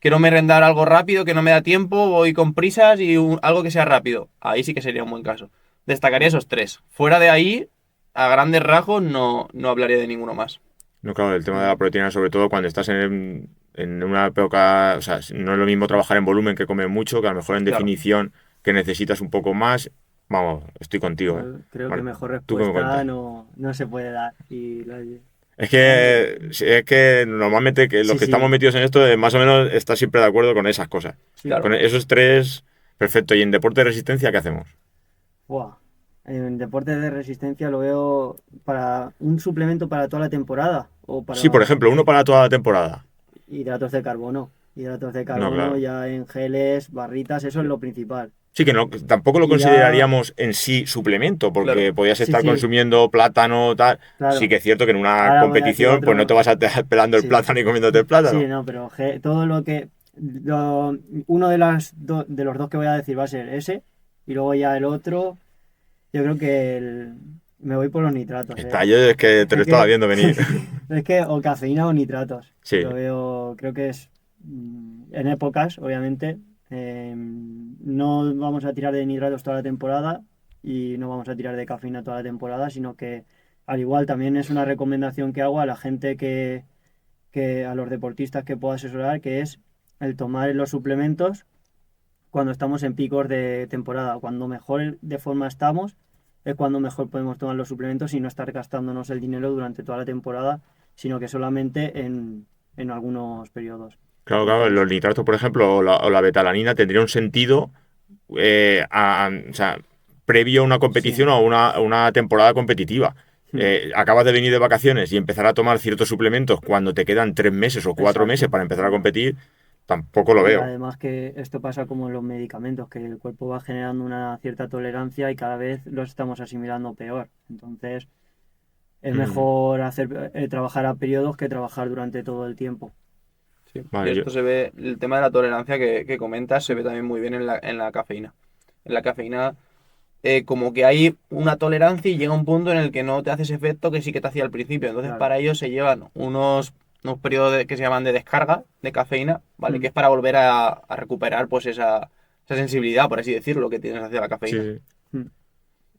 quiero merendar algo rápido, que no me da tiempo, voy con prisas y algo que sea rápido. Ahí sí que sería un buen caso. Destacaría esos tres. Fuera de ahí, a grandes rasgos, no hablaría de ninguno más. No, claro, el tema de la proteína, sobre todo cuando estás en una época, o sea, no es lo mismo trabajar en volumen que comer mucho, que a lo mejor en Claro. definición que necesitas un poco más. Vamos, estoy contigo, ¿eh? Creo que Vale, mejor ¿tú qué me respuesta cuentas? no se puede dar. Es que normalmente que los Sí, que estamos sí, metidos en esto, más o menos estás siempre de acuerdo con esas cosas. sí. Claro. Con esos tres, perfecto. ¿Y en deporte de resistencia qué hacemos? Buah. En deportes de resistencia lo veo para un suplemento para toda la temporada o Sí, por para ejemplo, uno para toda la temporada. hidratos de carbono. Hidratos de No, carbono claro. ya en geles, barritas, eso es lo principal. Sí, que no, tampoco lo Y ya, consideraríamos en sí suplemento, porque Claro. podías sí, estar sí, consumiendo plátano, tal. Sí claro. que es cierto que en una Ahora voy a decir competición, pues no te otro, vas a estar pelando el sí, plátano y comiéndote el sí, plátano. no, pero todo lo que, uno de los dos que voy a decir va a ser ese y luego ya el otro, yo creo que me voy por los nitratos, Está, yo es que te lo Es estaba que, viendo venir. es que o cafeína o nitratos. Sí. Lo veo, creo que es en épocas, obviamente. No vamos a tirar de nitratos toda la temporada y no vamos a tirar de cafeína toda la temporada, sino que al igual también es una recomendación que hago a la gente que a los deportistas que puedo asesorar, que es el tomar los suplementos cuando estamos en picos de temporada. Cuando mejor de forma estamos, es cuando mejor podemos tomar los suplementos y no estar gastándonos el dinero durante toda la temporada, sino que solamente en algunos periodos. Claro, claro, Entonces, los nitratos, por ejemplo, o la betalanina tendría un sentido, o sea, previo a una sí, competición o a una temporada competitiva. mm, Acabas de venir de vacaciones y empezar a tomar ciertos suplementos cuando te quedan 3 meses o 4 meses exacto. para empezar a competir, tampoco lo Y veo. además que esto pasa como en los medicamentos, que el cuerpo va generando una cierta tolerancia y cada vez los estamos asimilando peor. Entonces, es Mm, mejor trabajar a periodos que trabajar durante todo el tiempo. Sí. Y vale, yo. esto se ve, el tema de la tolerancia que comentas, se ve también muy bien en la cafeína. En la cafeína, como que hay una tolerancia y llega un punto en el que no te hace ese efecto que sí que te hacía al principio. Entonces, Claro. para ello se llevan unos periodos que se llaman de descarga de cafeína, ¿vale? Que Mm, es para volver a recuperar pues esa sensibilidad, por así decirlo, que tienes hacia la Sí, cafeína. sí. mm.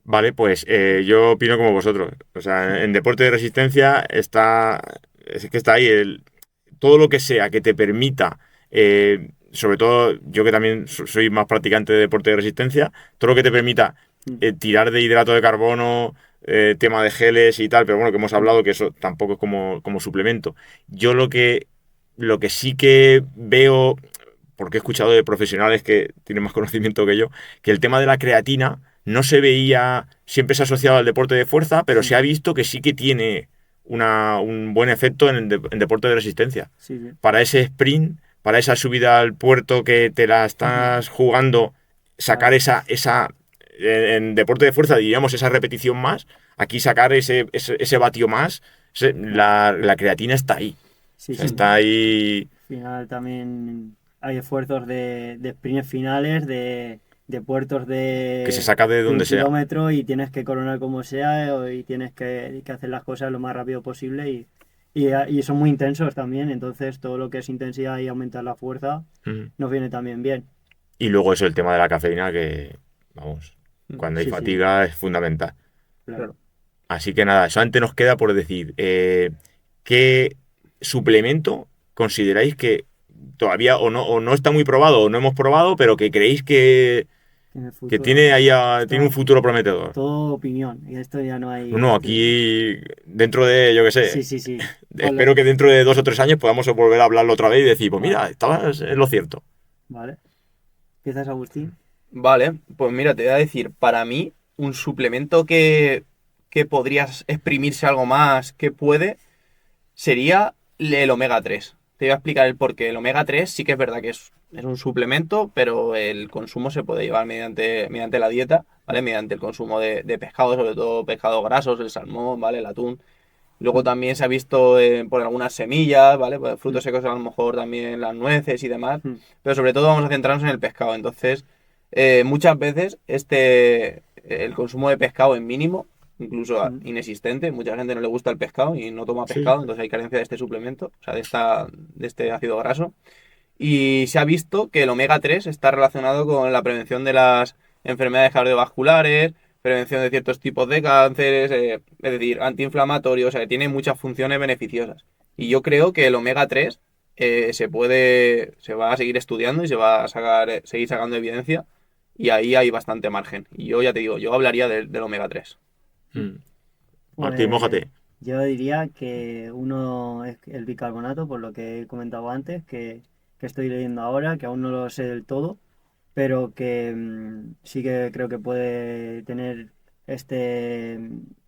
Vale, pues yo opino como vosotros. O sea, en deporte de resistencia es que está ahí todo lo que sea que te permita, sobre todo yo que también soy más practicante de deporte de resistencia, todo lo que te permita Mm, tirar de hidrato de carbono, tema de geles y tal, pero bueno, que hemos mm, hablado que eso tampoco es como suplemento. Yo lo que sí que veo, porque he escuchado de profesionales que tienen más conocimiento que yo, que el tema de la creatina no se veía, siempre se ha asociado al deporte de fuerza, pero se sí, ha visto que sí que tiene un buen efecto en deporte de resistencia. sí, sí. Para ese sprint, para esa subida al puerto que te la Ujú, estás jugando, sacar claro. en deporte de fuerza, diríamos, esa repetición más, aquí sacar ese vatio más, la creatina está ahí. O Sí, sea, sí. está ahí Al final también hay esfuerzos de sprints finales, de puertos que se de, saca de de un donde sea. kilómetro y tienes que coronar como sea y tienes que hacer las cosas lo más rápido posible y son muy intensos también, entonces todo lo que es intensidad y aumentar la fuerza Mm. nos viene también bien. Y luego eso, el tema de la cafeína, que, vamos, Mm, cuando hay Sí, sí, fatiga es fundamental. claro. claro. Así que nada, solamente nos queda por decir, ¿qué suplemento consideráis que todavía o no está muy probado o no hemos probado, pero que creéis En el que futuro. tiene, ahí tiene un Esto, futuro prometedor? todo opinión y esto ya no hay... No, aquí dentro de, yo qué Sí, sé, sí, sí. espero que dentro de 2 o 3 años podamos volver a hablarlo otra vez y decir, pues mira, Vale, estabas en lo cierto. vale. ¿Empiezas, Agustín? Vale, pues mira, te voy a decir, para mí, un suplemento que podrías exprimirse algo más que puede, sería el omega 3. Te voy a explicar el porqué. El omega 3 sí que es verdad que es un suplemento, pero el consumo se puede llevar mediante la dieta, ¿vale? Mediante el consumo de pescado, sobre todo pescados grasos, el salmón, ¿vale? El atún. Luego también se ha visto por algunas semillas, ¿vale? Pues frutos secos a lo mejor también las nueces y demás. Mm. Pero sobre todo vamos a centrarnos en el pescado. Entonces, muchas veces el consumo de pescado es mínimo, incluso Mm. inexistente. Mucha gente no le gusta el pescado y no toma Sí. pescado, entonces hay carencia de este suplemento, o sea, de este ácido graso. Y se ha visto que el omega 3 está relacionado con la prevención de las enfermedades cardiovasculares, prevención de ciertos tipos de cánceres, es decir, antiinflamatorio, o sea, que tiene muchas funciones beneficiosas. Y yo creo que el omega 3 se va a seguir estudiando y se va a seguir sacando evidencia y ahí hay bastante margen. Y yo ya te digo, yo hablaría del omega 3. Mm. Martín, Pues mójate. yo diría que uno es el bicarbonato, por lo que he comentado antes, que estoy leyendo ahora, que aún no lo sé del todo, pero que sí que creo que puede tener este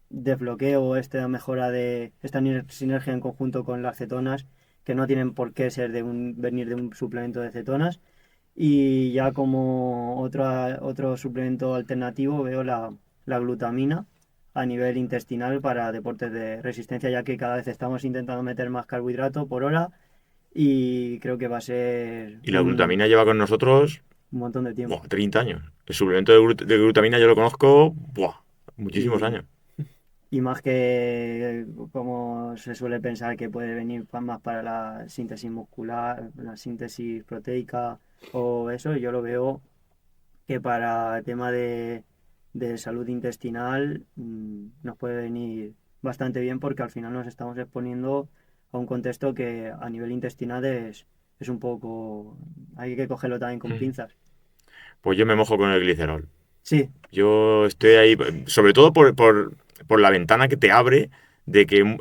desbloqueo, esta mejora de esta sinergia en conjunto con las cetonas, que no tienen por qué ser venir de un suplemento de cetonas. Y ya como otro suplemento alternativo veo la glutamina a nivel intestinal para deportes de resistencia, ya que cada vez estamos intentando meter más carbohidrato por hora y creo que va a ser Y la glutamina lleva con nosotros un montón de tiempo. 30 años. El suplemento de glutamina yo lo conozco muchísimos Y, años. y más que como se suele pensar que puede venir más para la síntesis muscular, la síntesis proteica o eso, yo lo veo que para el tema de salud intestinal nos puede venir bastante bien porque al final nos estamos exponiendo a un contexto que a nivel intestinal es un poco... Hay que cogerlo también con Mm. pinzas. Pues yo me mojo con el glicerol. Sí, Yo estoy ahí, sobre todo por la ventana que te abre de que o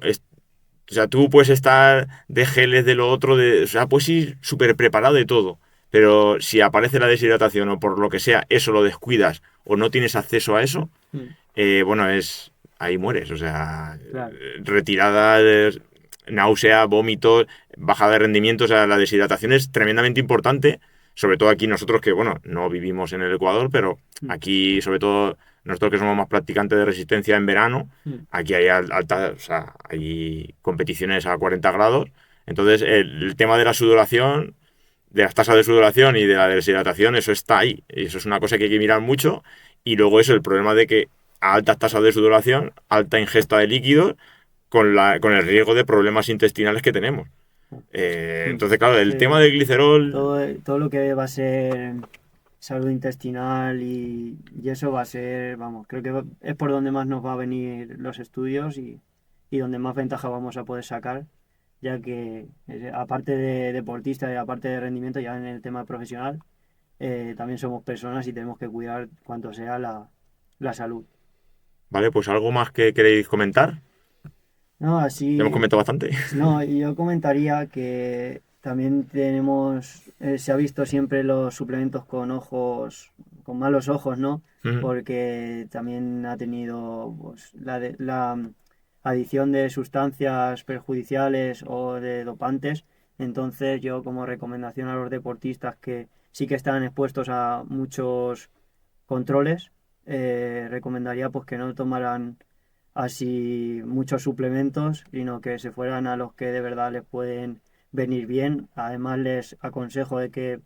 sea, tú puedes estar de geles de lo otro, o sea, puedes ir súper preparado de todo. Pero si aparece la deshidratación o por lo que sea, eso lo descuidas o no tienes acceso a eso, Mm. bueno, ahí mueres. O sea, claro. retirada, náusea, vómitos, bajada de rendimiento. O sea, la deshidratación es tremendamente importante. Sobre todo aquí nosotros que, bueno, no vivimos en el Ecuador, pero Mm, aquí, sobre todo nosotros que somos más practicantes de resistencia en verano, Mm. aquí hay altas, o sea, hay competiciones a 40 grados. Entonces, el tema de la sudoración, de las tasas de sudoración y de la deshidratación, eso está ahí. Y eso es una cosa que hay que mirar mucho. Y luego eso, el problema de que a altas tasas de sudoración, alta ingesta de líquidos, con el riesgo de problemas intestinales que tenemos. mm. Entonces, claro, el tema Eh, del glicerol, todo lo que va a ser salud intestinal y eso va a ser, vamos, creo que es por donde más nos va a venir los estudios y donde más ventaja vamos a poder sacar, ya que aparte de deportistas y aparte de rendimiento, ya en el tema profesional, también somos personas y tenemos que cuidar cuanto sea la salud. ¿vale? Pues algo más que queréis comentar. No, Ya hemos así, comentado bastante. no, y yo comentaría que también se ha visto siempre los suplementos con ojos, con malos ojos, ¿no? Mm, Porque también ha tenido pues, la adición de sustancias perjudiciales o de dopantes. Entonces yo como recomendación a los deportistas que sí que están expuestos a muchos controles, recomendaría pues que no tomaran así muchos suplementos, sino que se fueran a los que de verdad les pueden venir bien. Además les aconsejo de que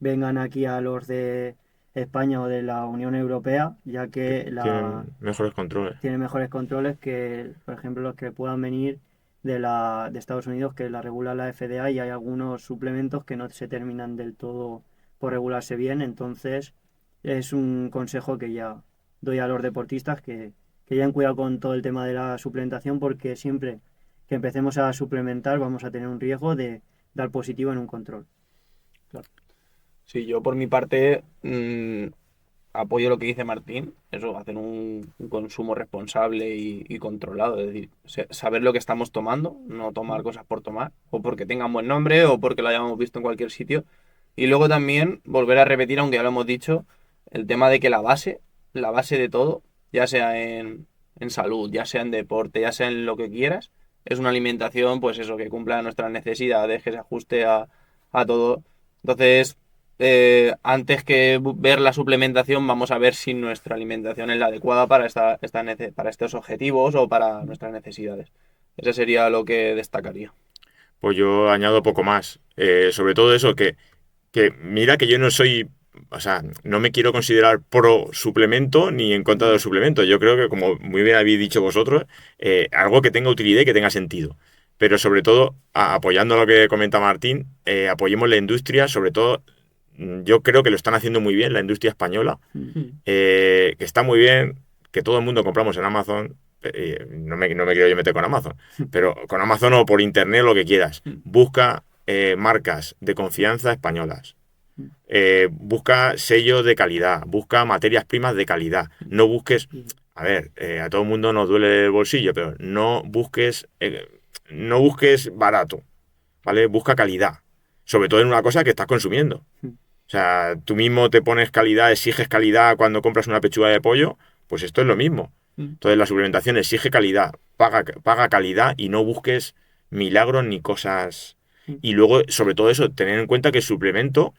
vengan aquí a los de España o de la Unión Europea, ya que tienen mejores controles. tiene mejores controles que, por ejemplo, los que puedan venir de Estados Unidos, que la regula la FDA, y hay algunos suplementos que no se terminan del todo por regularse bien. Entonces, es un consejo que ya doy a los deportistas que hayan cuidado con todo el tema de la suplementación, porque siempre que empecemos a suplementar vamos a tener un riesgo de dar positivo en un control. Claro. Sí, yo por mi parte apoyo lo que dice Martín, eso, hacer un consumo responsable y controlado, es decir, saber lo que estamos tomando, no tomar cosas por tomar, o porque tengan buen nombre, o porque lo hayamos visto en cualquier sitio. Y luego también volver a repetir, aunque ya lo hemos dicho, el tema de que la base de todo, ya sea en salud, ya sea en deporte, ya sea en lo que quieras, es una alimentación, pues eso, que cumpla nuestras necesidades, que se ajuste a todo. Entonces, antes que ver la suplementación, vamos a ver si nuestra alimentación es la adecuada para para estos objetivos o para nuestras necesidades. Ese sería lo que destacaría. Pues yo añado poco más. Sobre todo eso, que mira que yo no soy, o sea, no me quiero considerar pro suplemento ni en contra del suplemento. Yo creo que, como muy bien habéis dicho vosotros, algo que tenga utilidad y que tenga sentido. Pero sobre todo, apoyando lo que comenta Martín, apoyemos la industria, sobre todo, yo creo que lo están haciendo muy bien, la industria española, que está muy bien, que todo el mundo compramos en Amazon. No me quiero yo meter con Amazon, pero con Amazon o por internet lo que quieras. Busca marcas de confianza españolas. Busca sellos de calidad, busca materias primas de calidad. No busques, a ver, a todo el mundo nos duele el bolsillo, pero no busques barato, ¿vale? Busca calidad, sobre todo en una cosa que estás consumiendo. O sea, tú mismo te pones calidad, exiges calidad cuando compras una pechuga de pollo, pues esto es lo mismo. Entonces la suplementación exige calidad, paga calidad y no busques milagros ni cosas. Y luego, sobre todo eso, tener en cuenta que el suplemento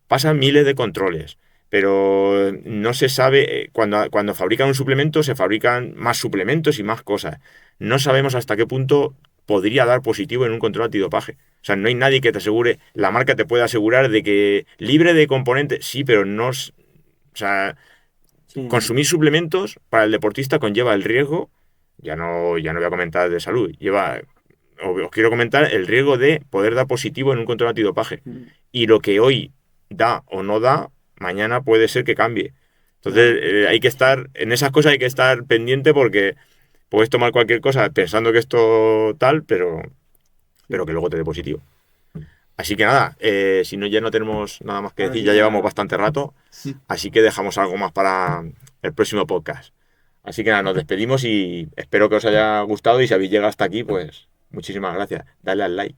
pasa miles de controles, pero no se sabe, cuando fabrican un suplemento, se fabrican más suplementos y más cosas. No sabemos hasta qué punto podría dar positivo en un control antidopaje. O sea, no hay nadie que te asegure, la marca te puede asegurar de que libre de componentes, sí, pero no, o sea, Sí, consumir suplementos para el deportista conlleva el riesgo, ya no voy a comentar de salud, os quiero comentar el riesgo de poder dar positivo en un control antidopaje. Y lo que hoy da o no da, mañana puede ser que cambie. Entonces, hay que estar, en esas cosas hay que estar pendiente porque puedes tomar cualquier cosa pensando que esto tal, pero que luego te dé positivo. Así que nada, si no, ya no tenemos nada más que ahora decir, sí ya que llevamos nada. bastante rato, así que dejamos algo más para el próximo podcast. Así que nada, nos despedimos y espero que os haya gustado y si habéis llegado hasta aquí, pues muchísimas gracias. Dale al like.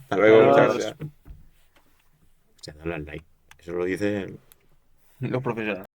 Hasta luego, muchas Adiós. gracias. O sea, dale al like. Eso lo dice Los profesionales.